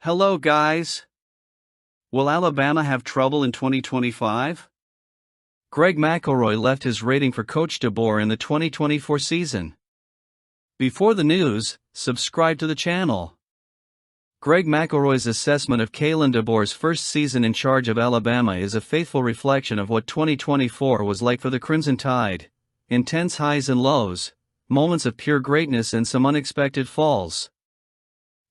Hello guys! Will Alabama have trouble in 2025? Greg McElroy left his rating for Coach DeBoer in the 2024 season. Before the news, subscribe to the channel. Greg McElroy's assessment of Kalen DeBoer's first season in charge of Alabama is a faithful reflection of what 2024 was like for the Crimson Tide: intense highs and lows, moments of pure greatness and some unexpected falls.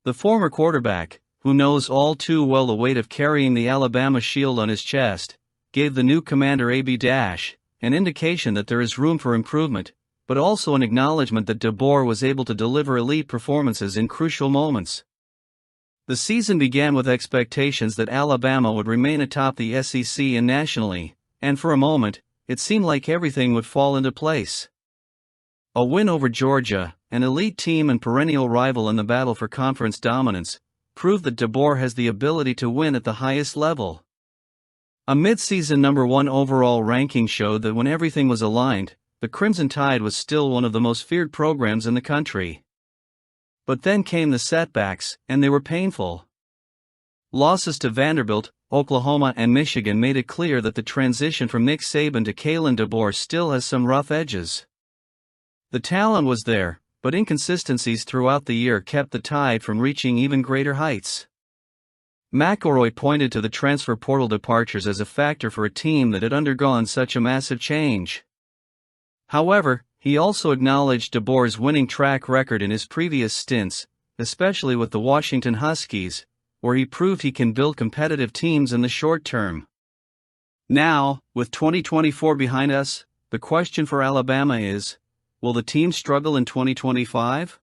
The former quarterback, who knows all too well the weight of carrying the Alabama shield on his chest, gave the new commander an indication that there is room for improvement, but also an acknowledgement that DeBoer was able to deliver elite performances in crucial moments. The season began with expectations that Alabama would remain atop the SEC and nationally, and for a moment, it seemed like everything would fall into place. A win over Georgia, an elite team and perennial rival in the battle for conference dominance, proved that DeBoer has the ability to win at the highest level. A mid-season number 1 overall ranking showed that when everything was aligned, the Crimson Tide was still one of the most feared programs in the country. But then came the setbacks, and they were painful. Losses to Vanderbilt, Oklahoma and Michigan made it clear that the transition from Nick Saban to Kalen DeBoer still has some rough edges. The talent was there, but inconsistencies throughout the year kept the Tide from reaching even greater heights. McElroy pointed to the transfer portal departures as a factor for a team that had undergone such a massive change. However, he also acknowledged DeBoer's winning track record in his previous stints, especially with the Washington Huskies, where he proved he can build competitive teams in the short term. Now, with 2024 behind us, the question for Alabama is, will the team struggle in 2025?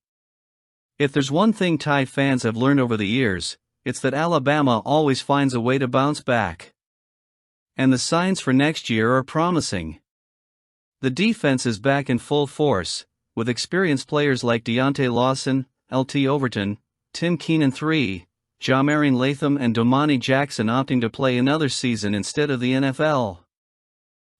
If there's one thing Tide fans have learned over the years, it's that Alabama always finds a way to bounce back. And the signs for next year are promising. The defense is back in full force, with experienced players like Deontay Lawson, L.T. Overton, Tim Keenan III, Jamarian Latham and Domani Jackson opting to play another season instead of the NFL.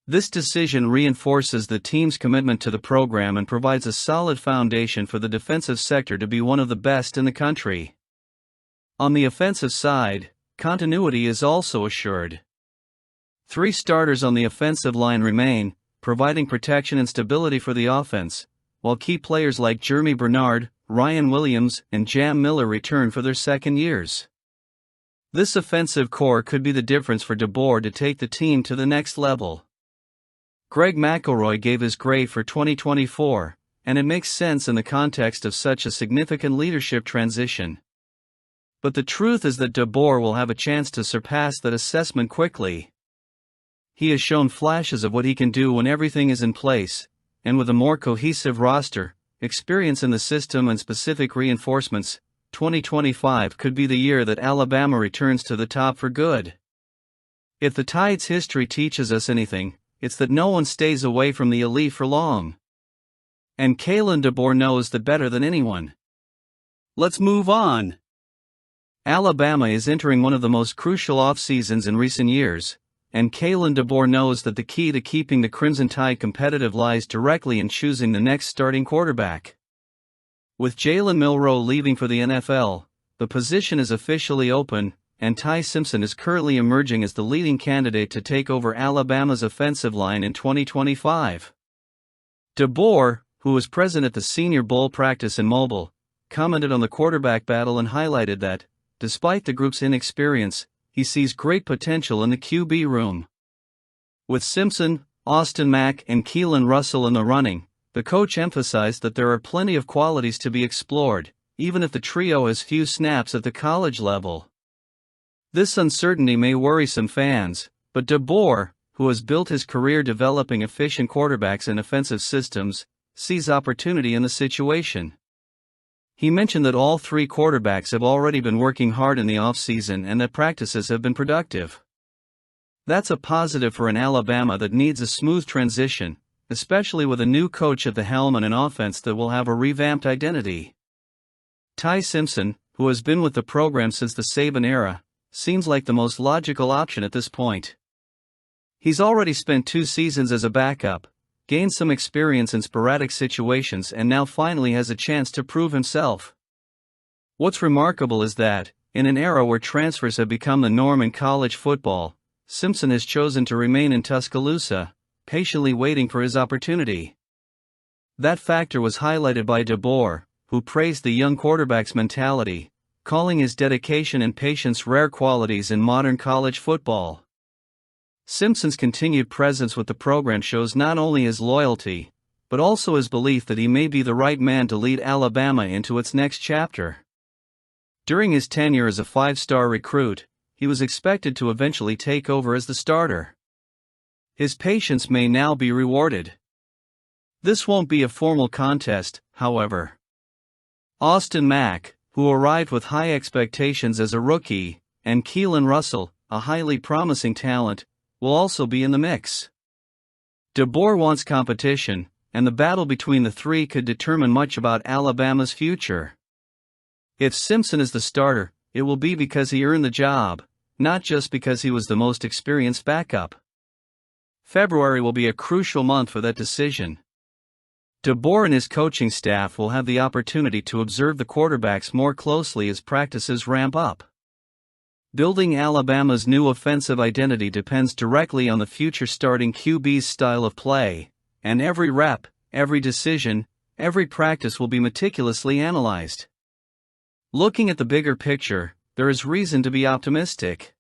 This decision reinforces the team's commitment to the program and provides a solid foundation for the defensive sector to be one of the best in the country. On the offensive side, continuity is also assured. 3 starters on the offensive line remain, providing protection and stability for the offense, while key players like Jeremy Bernard, Ryan Williams, and Jam Miller return for their second years. This offensive core could be the difference for DeBoer to take the team to the next level. Greg McElroy gave his grade for 2024, and it makes sense in the context of such a significant leadership transition. But the truth is that DeBoer will have a chance to surpass that assessment quickly. He has shown flashes of what he can do when everything is in place, and with a more cohesive roster, experience in the system and specific reinforcements, 2025 could be the year that Alabama returns to the top for good. If the Tide's history teaches us anything, it's that no one stays away from the elite for long. And Kalen DeBoer knows that better than anyone. Let's move on. Alabama is entering one of the most crucial off-seasons in recent years, and Kalen DeBoer knows that the key to keeping the Crimson Tide competitive lies directly in choosing the next starting quarterback. With Jalen Milroe leaving for the NFL, the position is officially open, and Ty Simpson is currently emerging as the leading candidate to take over Alabama's offensive line in 2025. DeBoer, who was present at the Senior Bowl practice in Mobile, commented on the quarterback battle and highlighted that, despite the group's inexperience, he sees great potential in the QB room. With Simpson, Austin Mack and Keelan Russell in the running, the coach emphasized that there are plenty of qualities to be explored, even if the trio has few snaps at the college level. This uncertainty may worry some fans, but DeBoer, who has built his career developing efficient quarterbacks in offensive systems, sees opportunity in the situation. He mentioned that all 3 quarterbacks have already been working hard in the offseason and that practices have been productive. That's a positive for an Alabama that needs a smooth transition, especially with a new coach at the helm and an offense that will have a revamped identity. Ty Simpson, who has been with the program since the Saban era, seems like the most logical option at this point. He's already spent 2 seasons as a backup, gained some experience in sporadic situations and now finally has a chance to prove himself. What's remarkable is that, In an era where transfers have become the norm in college football, Simpson has chosen to remain in Tuscaloosa, patiently waiting for his opportunity. That factor was highlighted by DeBoer, who praised the young quarterback's mentality, calling his dedication and patience rare qualities in modern college football. Simpson's continued presence with the program shows not only his loyalty, but also his belief that he may be the right man to lead Alabama into its next chapter. During his tenure as a five-star recruit, he was expected to eventually take over as the starter. His patience may now be rewarded. This won't be a formal contest, however. Austin Mack, who arrived with high expectations as a rookie, and Keelan Russell, a highly promising talent, will also be in the mix. DeBoer wants competition, and the battle between the three could determine much about Alabama's future. If Simpson is the starter, it will be because he earned the job, not just because he was the most experienced backup. February will be a crucial month for that decision. DeBoer and his coaching staff will have the opportunity to observe the quarterbacks more closely as practices ramp up. Building Alabama's new offensive identity depends directly on the future starting QB's style of play, and every rep, every decision, every practice will be meticulously analyzed. Looking at the bigger picture, there is reason to be optimistic.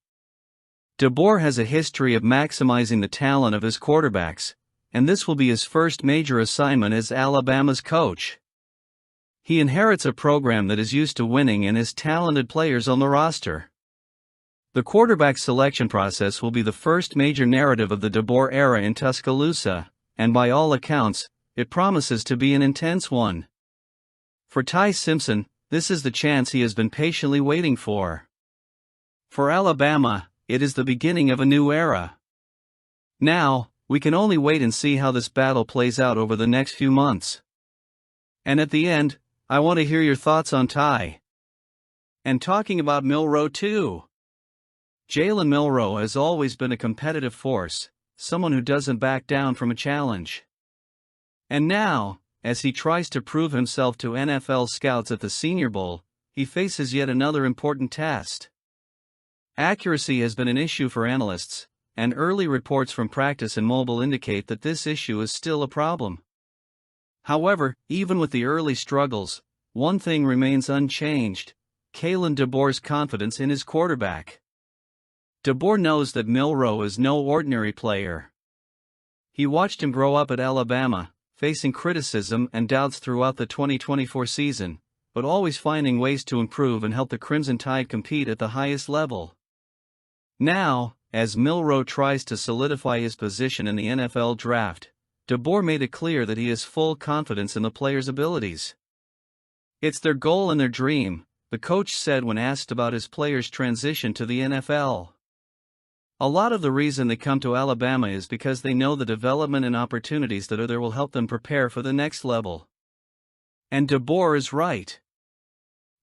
DeBoer has a history of maximizing the talent of his quarterbacks, and this will be his first major assignment as Alabama's coach. He inherits a program that is used to winning and has talented players on the roster. The quarterback selection process will be the first major narrative of the DeBoer era in Tuscaloosa, and by all accounts, it promises to be an intense one. For Ty Simpson, this is the chance he has been patiently waiting for. For Alabama, it is the beginning of a new era. Now, we can only wait and see how this battle plays out over the next few months. And at the end, I want to hear your thoughts on Ty. And talking about Milroe too. Jalen Milroe has always been a competitive force, someone who doesn't back down from a challenge. And now, as he tries to prove himself to NFL scouts at the Senior Bowl, he faces yet another important test. Accuracy has been an issue for analysts, and early reports from practice and mobile indicate that this issue is still a problem. However, even with the early struggles, one thing remains unchanged: Kalen DeBoer's confidence in his quarterback. DeBoer knows that Milroe is no ordinary player. He watched him grow up at Alabama, facing criticism and doubts throughout the 2024 season, but always finding ways to improve and help the Crimson Tide compete at the highest level. Now, as Milroe tries to solidify his position in the NFL draft, DeBoer made it clear that he has full confidence in the player's abilities. It's their goal and their dream, the coach said when asked about his players' transition to the NFL. A lot of the reason they come to Alabama is because they know the development and opportunities that are there will help them prepare for the next level. And DeBoer is right.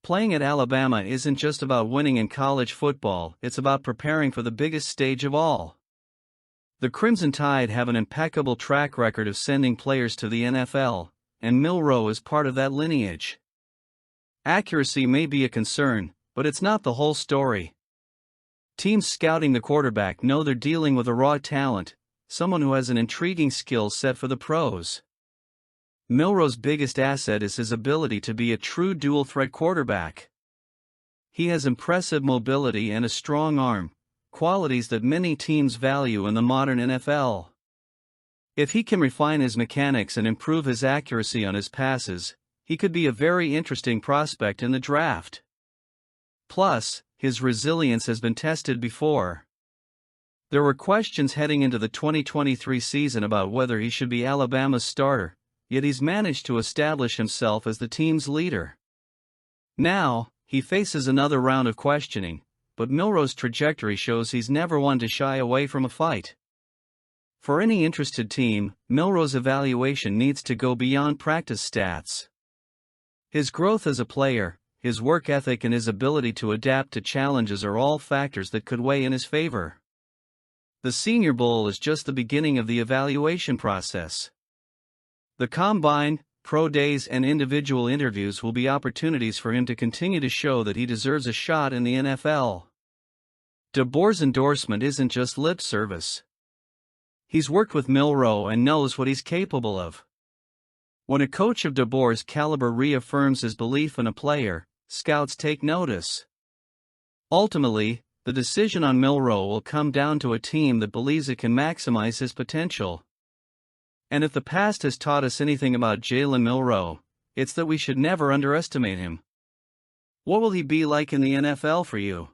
Playing at Alabama isn't just about winning in college football, it's about preparing for the biggest stage of all. The Crimson Tide have an impeccable track record of sending players to the NFL, and Milroe is part of that lineage. Accuracy may be a concern, but it's not the whole story. Teams scouting the quarterback know they're dealing with a raw talent, someone who has an intriguing skill set for the pros. Milroe's biggest asset is his ability to be a true dual-threat quarterback. He has impressive mobility and a strong arm, qualities that many teams value in the modern NFL. If he can refine his mechanics and improve his accuracy on his passes, he could be a very interesting prospect in the draft. Plus, his resilience has been tested before. There were questions heading into the 2023 season about whether he should be Alabama's starter, yet he's managed to establish himself as the team's leader. Now, he faces another round of questioning, but Milroe's trajectory shows he's never one to shy away from a fight. For any interested team, Milroe's evaluation needs to go beyond practice stats. His growth as a player, his work ethic and his ability to adapt to challenges are all factors that could weigh in his favor. The Senior Bowl is just the beginning of the evaluation process. The Combine, pro days and individual interviews will be opportunities for him to continue to show that he deserves a shot in the NFL. DeBoer's endorsement isn't just lip service. He's worked with Milroe and knows what he's capable of. When a coach of DeBoer's caliber reaffirms his belief in a player, scouts take notice. Ultimately, the decision on Milroe will come down to a team that believes it can maximize his potential. And if the past has taught us anything about Jalen Milroe, it's that we should never underestimate him. What will he be like in the NFL for you?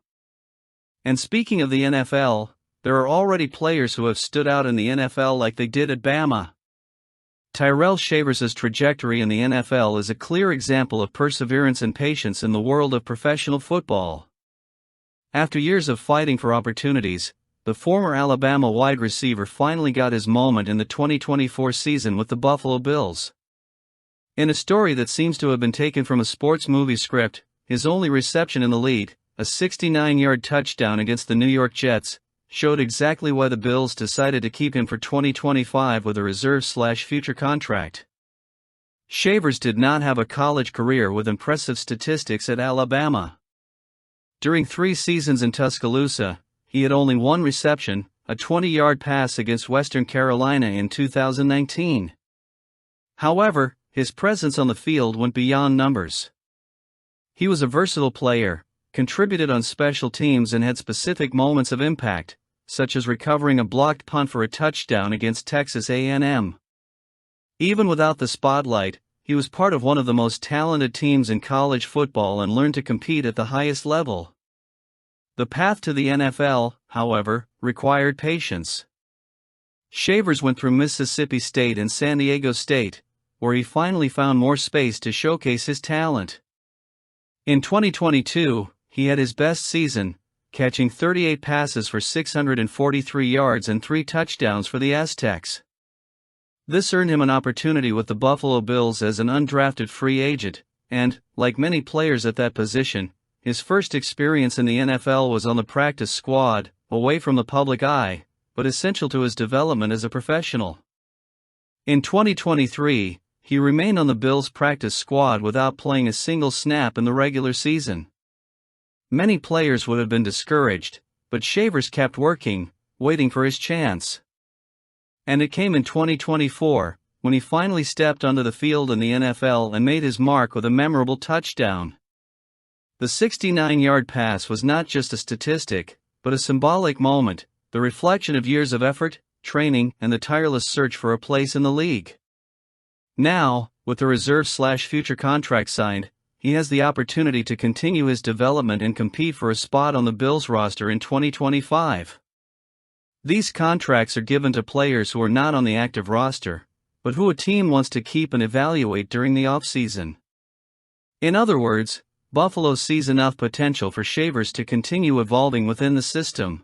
And speaking of the NFL, there are already players who have stood out in the NFL like they did at Bama. Tyrell Shavers' trajectory in the NFL is a clear example of perseverance and patience in the world of professional football. After years of fighting for opportunities, the former Alabama wide receiver finally got his moment in the 2024 season with the Buffalo Bills. In a story that seems to have been taken from a sports movie script, his only reception in the league, a 69-yard touchdown against the New York Jets, showed exactly why the Bills decided to keep him for 2025 with a reserve/future contract. Shavers did not have a college career with impressive statistics at Alabama. During 3 seasons in Tuscaloosa, he had only one reception, a 20-yard pass against Western Carolina in 2019. However, his presence on the field went beyond numbers. He was a versatile player, contributed on special teams and had specific moments of impact, such as recovering a blocked punt for a touchdown against Texas A&M. Even without the spotlight, he was part of one of the most talented teams in college football and learned to compete at the highest level. The path to the NFL, however, required patience. Shavers went through Mississippi State and San Diego State, where he finally found more space to showcase his talent. In 2022, he had his best season, catching 38 passes for 643 yards and 3 touchdowns for the Aztecs. This earned him an opportunity with the Buffalo Bills as an undrafted free agent, and, like many players at that position, his first experience in the NFL was on the practice squad, away from the public eye, but essential to his development as a professional. In 2023, he remained on the Bills' practice squad without playing a single snap in the regular season. Many players would have been discouraged, but Shavers kept working, waiting for his chance. And it came in 2024, when he finally stepped onto the field in the NFL and made his mark with a memorable touchdown. The 69-yard pass was not just a statistic, but a symbolic moment, the reflection of years of effort, training, and the tireless search for a place in the league. Now, with the reserve/future contract signed, he has the opportunity to continue his development and compete for a spot on the Bills roster in 2025. These contracts are given to players who are not on the active roster, but who a team wants to keep and evaluate during the offseason. In other words, Buffalo sees enough potential for Shavers to continue evolving within the system.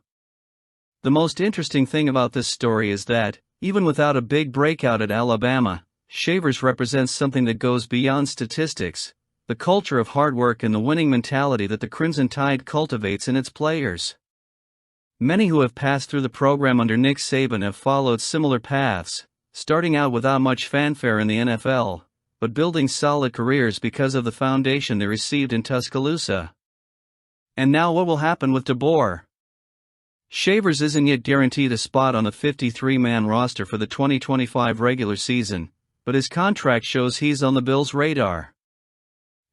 The most interesting thing about this story is that, even without a big breakout at Alabama, Shavers represents something that goes beyond statistics, the culture of hard work and the winning mentality that the Crimson Tide cultivates in its players. Many who have passed through the program under Nick Saban have followed similar paths, starting out without much fanfare in the NFL, but building solid careers because of the foundation they received in Tuscaloosa. And now what will happen with DeBoer? Shavers isn't yet guaranteed a spot on the 53-man roster for the 2025 regular season, but his contract shows he's on the Bills' radar.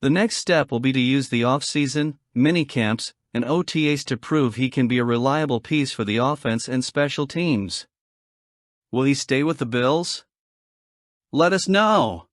The next step will be to use the off-season, minicamps, and OTAs to prove he can be a reliable piece for the offense and special teams. Will he stay with the Bills? Let us know!